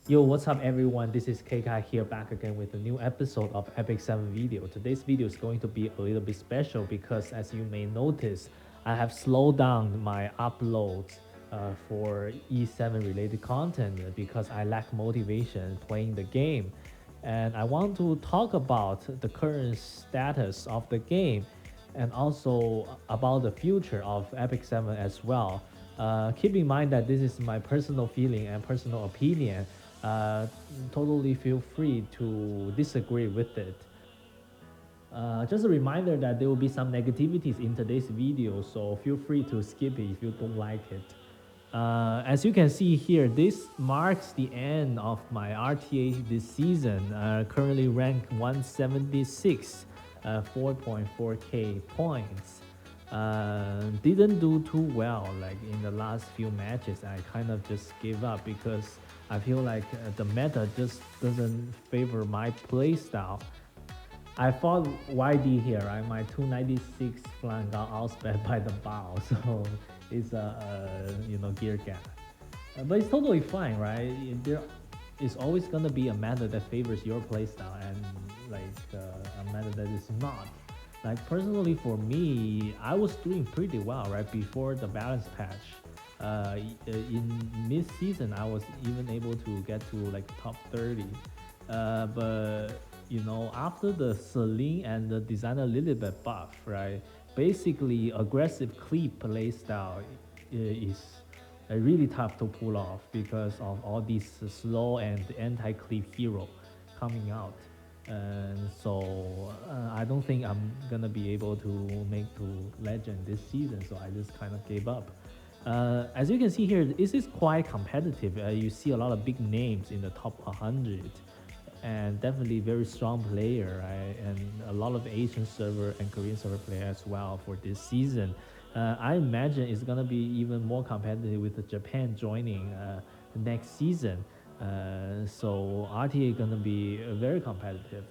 Yo, what's up everyone? This is KK here back again with a new episode of Epic 7 video. Today's video is going to be a little bit special because as you may notice, I have slowed down my uploads for E7 related content because I lack motivation playing the game. And I want to talk about the current status of the game and also about the future of Epic 7 as well. Keep in mind that this is my personal feeling and personal opinion. uh, Totally feel free to disagree with it. Just a reminder that there will be some negativities in today's video, so feel free to skip it if you don't like it. As you can see here, this marks the end of my RTA this season. Currently ranked 176, 4.4k points. Didn't do too well like in the last few matches. I kind of just gave up because I feel like the meta just doesn't favor my playstyle. I fought YD here, right? My 296 flank got outsped by the bow, so it's a gear gap. But it's totally fine, right? There is always gonna be a meta that favors your playstyle and like a meta that is not. Like personally for me, I was doing pretty well right before the balance patch. In mid-season, I was even able to get to like top 30. But after the Celine and the designer Lilibet buff, right? Basically, aggressive cleave playstyle is really tough to pull off because of all these slow and anti-cleave hero coming out. And so I don't think I'm gonna be able to make to legend this season, so I just kind of gave up. As you can see here, this is quite competitive. You see a lot of big names in the top 100 and definitely very strong player, right? And a lot of Asian server and Korean server player as well for this season. I imagine it's gonna be even more competitive with Japan joining next season. So RTA gonna be very competitive.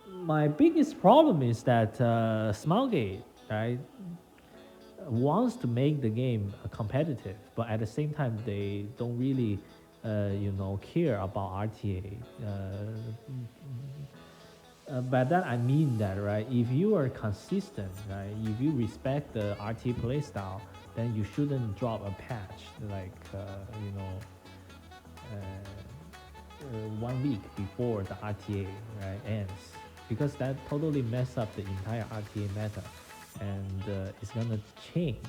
My biggest problem is that Smilegate, right, wants to make the game competitive, but at the same time they don't really, care about RTA. By that I mean that, right, if you are consistent, right, if you respect the RTA playstyle, then you shouldn't drop a patch like you know one week before the RTA, right, ends, because that totally mess up the entire RTA meta, and it's gonna change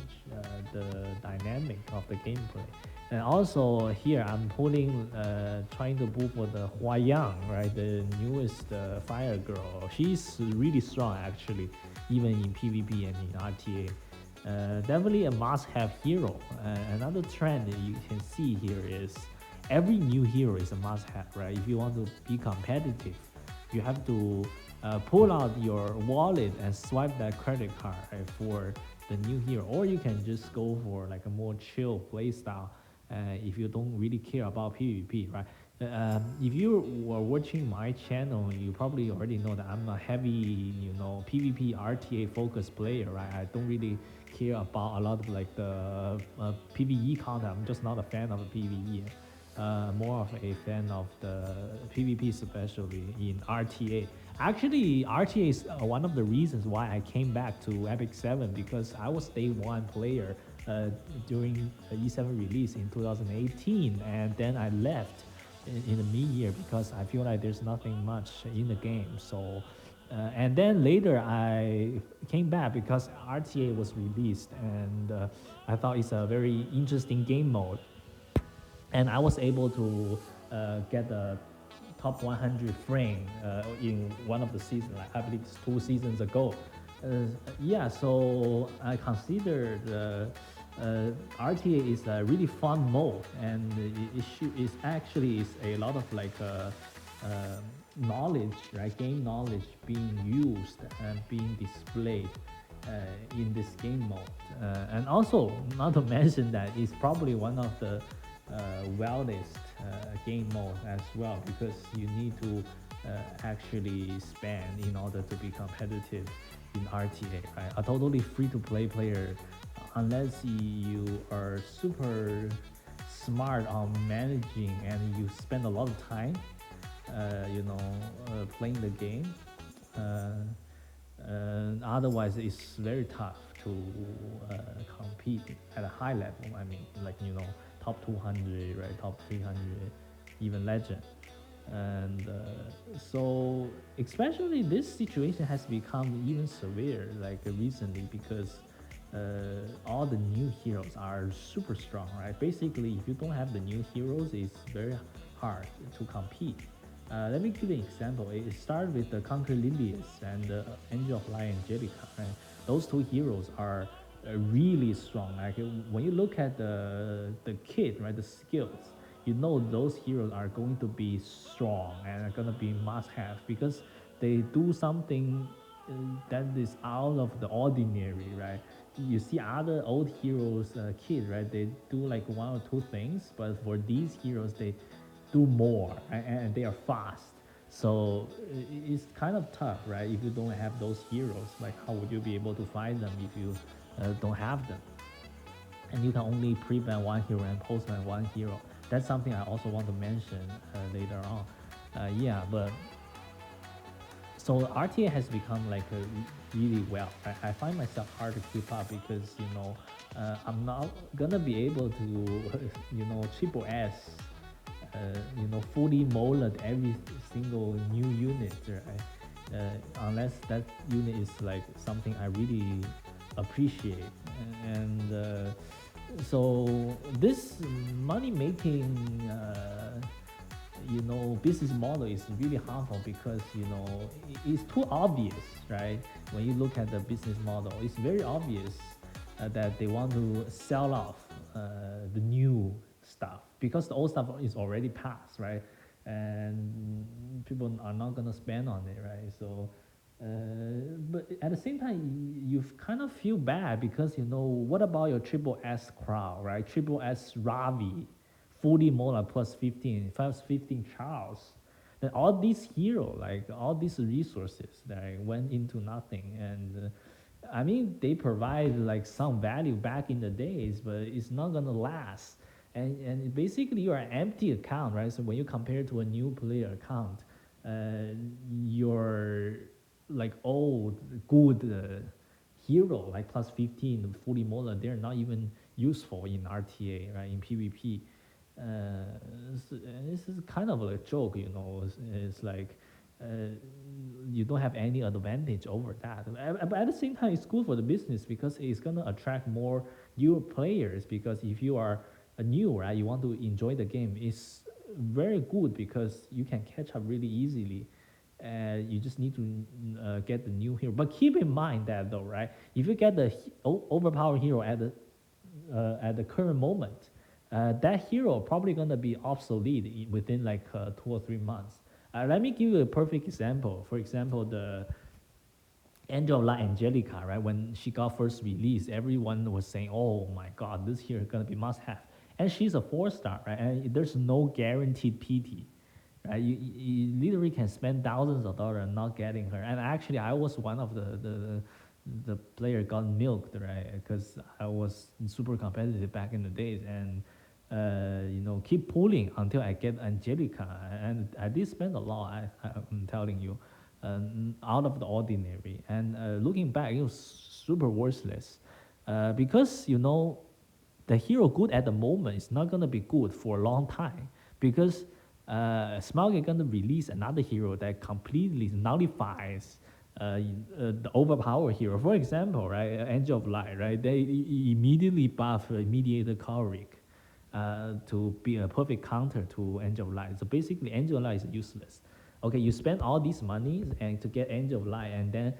the dynamic of the gameplay. And also here I'm trying to pull for the Huayang, right, the newest fire girl. She's really strong actually, even in PvP and in RTA. Definitely a must-have hero. Another trend that you can see here is every new hero is a must-have, right? If you want to be competitive, you have to pull out your wallet and swipe that credit card, right, for the new hero, or you can just go for like a more chill playstyle if you don't really care about PvP, right? If you were watching my channel, you probably already know that I'm a heavy, PvP RTA focused player, right? I don't really care about a lot of like the PvE content. I'm just not a fan of PvE. More of a fan of the PvP, especially in RTA. Actually, RTA is one of the reasons why I came back to Epic 7, because I was day one player during the E7 release in 2018, and then I left in the mid-year because I feel like there's nothing much in the game. So, and then later I came back because RTA was released, and I thought it's a very interesting game mode, and I was able to get the top 100 frame in one of the seasons, like I believe it's 2 seasons ago. Yeah, so I consider the RTA is a really fun mode, and it actually is a lot of like knowledge, right? Game knowledge being used and being displayed in this game mode. And also, not to mention that it's probably one of the wildest game mode as well, because you need to actually spend in order to be competitive in RTA, right? A totally free to play player, unless you are super smart on managing and you spend a lot of time, playing the game. Uh, Otherwise, it's very tough to uh, compete at a high level. I mean, like top 200, right, top 300, even legend. And so, especially this situation has become even severe like recently because all the new heroes are super strong, right? Basically, if you don't have the new heroes, it's very hard to compete. Let me give you an example. It started with the Conquer Lilius and the Angel of Light Angelica. Right? Those two heroes are really strong. Like when you look at the kit, right, the skills, you know those heroes are going to be strong and are gonna be must-have because they do something that is out of the ordinary, right? You see other old heroes, kid, right? They do like one or two things, but for these heroes, they do more and they are fast. So it's kind of tough, right? If you don't have those heroes, like how would you be able to find them if you don't have them? And you can only pre-ban one hero and post-ban one hero. That's something I also want to mention later on. Yeah, but so RTA has become like really well. I find myself hard to keep up because I'm not gonna be able to triple S fully molded every single new unit, right? Unless that unit is like something I really appreciate. And so this money making business model is really harmful because it's too obvious, right? When you look at the business model, it's very obvious that they want to sell off the new stuff because the old stuff is already past, right? And people are not gonna spend on it, right? So but at the same time, you kind of feel bad because what about your triple S crowd, right? Triple S Ravi, 40 Mola plus 15, plus 15 Charles. Then all these heroes, like all these resources that went into nothing. And I mean, they provide like some value back in the days, but it's not gonna last. And basically, you're an empty account, right? So when you compare to a new player account, your like old good hero like plus 15 fully mola, they're not even useful in RTA, right? In PvP. This is kind of a joke, it's like uh, you don't have any advantage over that. But at the same time, it's good for the business because it's gonna attract more new players. Because if you are a new, right, you want to enjoy the game, it's very good because you can catch up really easily. You just need to get the new hero. But keep in mind that though, right? If you get the overpowered hero at the current moment, that hero probably gonna be obsolete within like 2 or 3 months. Let me give you a perfect example. For example, the Angel of Light Angelica, right? When she got first released, everyone was saying, "Oh my God, this hero is gonna be must-have," and she's a 4-star, right? And there's no guaranteed PT, right? You literally can spend thousands of dollars not getting her. And actually, I was one of the player got milked, right? Because I was super competitive back in the days, and keep pulling until I get Angelica, and I did spend a lot. I'm telling you, out of the ordinary. And looking back, it was super worthless, because the hero good at the moment is not gonna be good for a long time because Smaug is gonna release another hero that completely nullifies the overpowered hero. For example, right, Angel of Light, right? They immediately buff Mediator Choleric to be a perfect counter to Angel of Light. So basically, Angel of Light is useless. Okay, you spend all these monies and to get Angel of Light, and then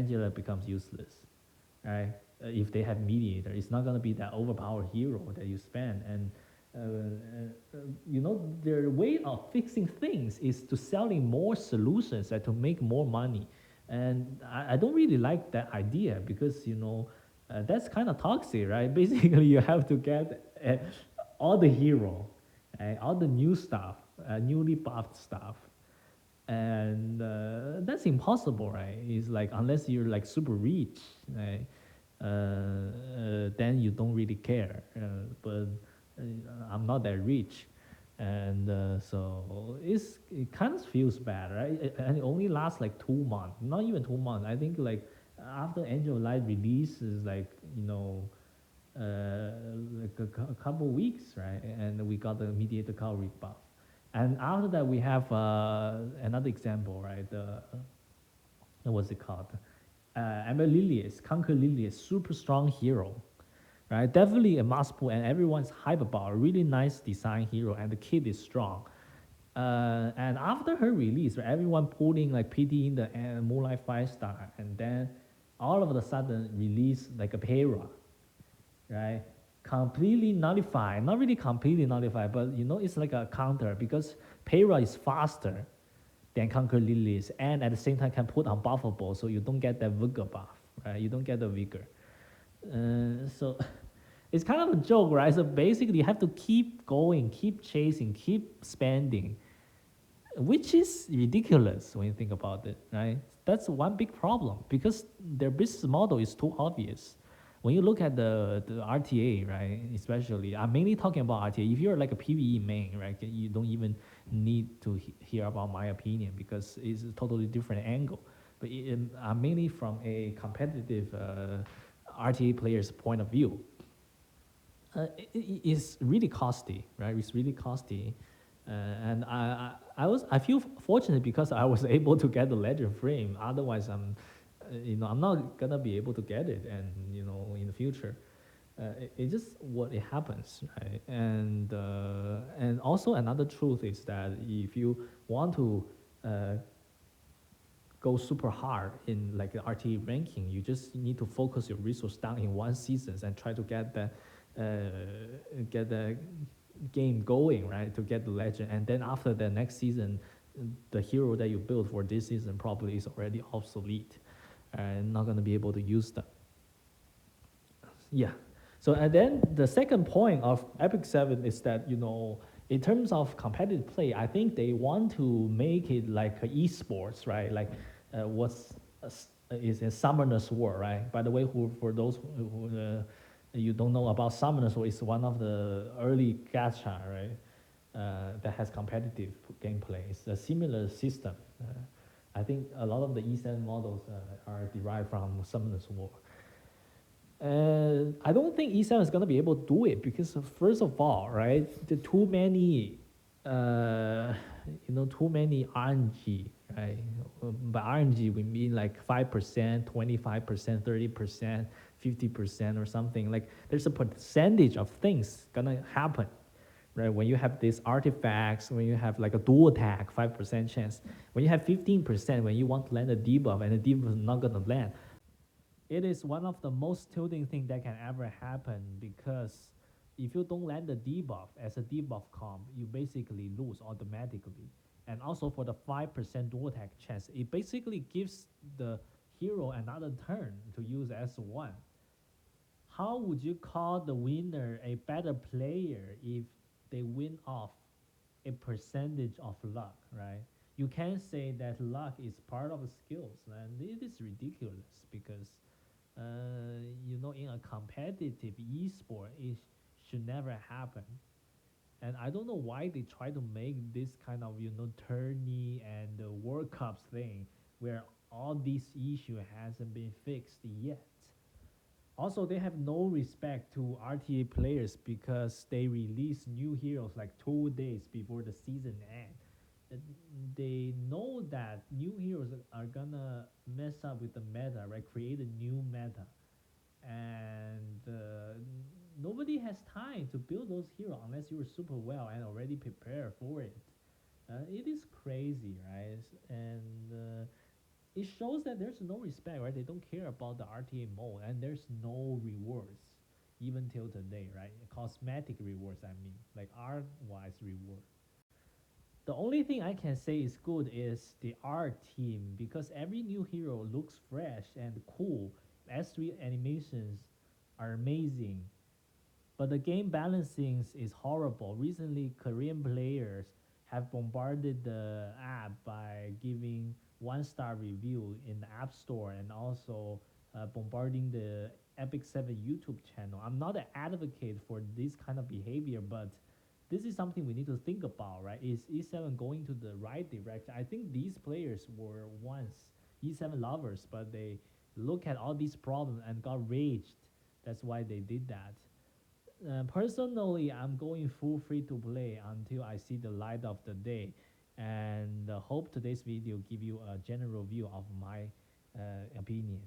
Angela becomes useless, right? If they have mediator, it's not gonna be that overpowered hero that you spend. And their way of fixing things is to selling more solutions and to make more money. And I don't really like that idea because that's kind of toxic, right? Basically, you have to get all the hero, all the new stuff, newly buffed stuff, and that's impossible, right? It's like unless you're like super rich, right? Then you don't really care. But I'm not that rich, and so it kind of feels bad, right? And it only lasts like 2 months, not even 2 months. I think like after Angel of Light release is like like a couple weeks, right? And we got the mediator card rebuff. And after that, we have another example, right? What's it called? Ember Lilius, Conquer Lilius, super strong hero, right? Definitely a must pull, and everyone's hype about. A really nice design hero, and the kid is strong. And after her release, right, everyone pulling like PT in the Moonlight 5-star, and then all of a sudden release like a Pera, right? Completely nullified, not really completely nullified, but it's like a counter because Pera is faster than Conquer Lilies and at the same time can put unbuffable so you don't get that vigor buff, right? You don't get the vigor. So it's kind of a joke, right? So basically you have to keep going, keep chasing, keep spending, which is ridiculous when you think about it, right? That's one big problem because their business model is too obvious. When you look at the RTA, right, especially, I'm mainly talking about RTA. If you're like a PvE main, right, you don't even need to hear about my opinion because it's a totally different angle. But I'm mainly from a competitive RTA player's point of view. It's really costly, right? It's really costly, and I feel fortunate because I was able to get the legend frame. Otherwise, I'm not gonna be able to get it, and in the future, it's just what it happens, right? And also another truth is that if you want to uh, go super hard in like the RTE ranking, you just need to focus your resource down in one season and try to get the game going, right? To get the legend, and then after the next season, the hero that you built for this season probably is already obsolete, and not gonna be able to use them. Yeah. So and then the second point of Epic 7 is that in terms of competitive play, I think they want to make it like a esports, right? Like what's is a Summoner's War, right? By the way, for those you don't know about Summoner's War, it's one of the early gacha, right? That has competitive gameplay. It's a similar system. I think a lot of the E7 models are derived from Summoner's War. I don't think E7 is gonna be able to do it because first of all, right, the too many, too many RNG, right? By RNG we mean like 5%, 25%, 30%, 50% or something. Like there's a percentage of things gonna happen, right? When you have these artifacts, when you have like a dual attack, 5% chance. When you have 15%, when you want to land a debuff and the debuff is not gonna land, it is one of the most tilting thing that can ever happen because if you don't land the debuff as a debuff comp, you basically lose automatically. And also for the 5% dual attack chance, it basically gives the hero another turn to use S1. How would you call the winner a better player if they win off a percentage of luck, right? You can say that luck is part of the skills, and it is ridiculous because in a competitive esport, it should never happen. And I don't know why they try to make this kind of tourney and the World Cups thing where all these issue hasn't been fixed yet. Also, they have no respect to RTA players because they release new heroes like 2 days before the season end. They know that new heroes are gonna mess up with the meta, right? Create a new meta, and nobody has time to build those heroes unless you're super well and already prepared for it. It is crazy, right? And it shows that there's no respect, right? They don't care about the RTA mode, and there's no rewards even till today, right? Cosmetic rewards, I mean, like art-wise reward. The only thing I can say is good is the art team because every new hero looks fresh and cool. S3 animations are amazing, but the game balancing is horrible. Recently, Korean players have bombarded the app by giving 1-star review in the App Store and also bombarding the Epic 7 YouTube channel. I'm not an advocate for this kind of behavior, but this is something we need to think about, right? Is E7 going to the right direction? I think these players were once E7 lovers, but they look at all these problems and got raged. That's why they did that. Personally, I'm going full free to play until I see the light of the day, and hope today's video give you a general view of my opinion.